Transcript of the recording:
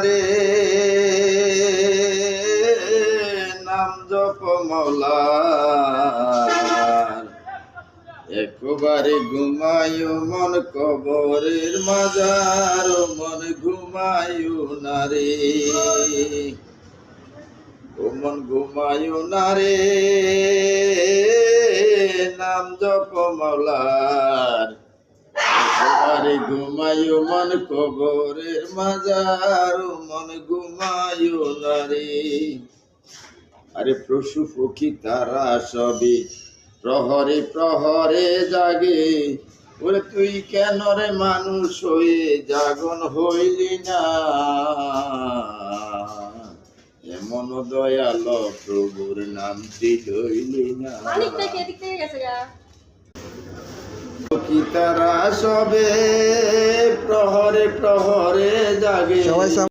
রে নাম জপ মওলার, একবারে ঘুমায়ু মন কবরের মাজার, মন ঘুমায়ু না রে, ও মন ঘুমায়ু না রে নাম জপ মওলার, একবারে ঘুমায়ু মন কবরের মাজার, মন ঘুমায়ু না রে। আরে পশু পক্ষী তারা সবে প্রহরে প্রহরে জাগে, ওরে তুই কেন রে মানুষ হয়ে জাগন হইলি না, এমন দয়াল প্রভুর নামটি লইলি না। কি তারা সবে প্রহরে প্রহরে জাগে।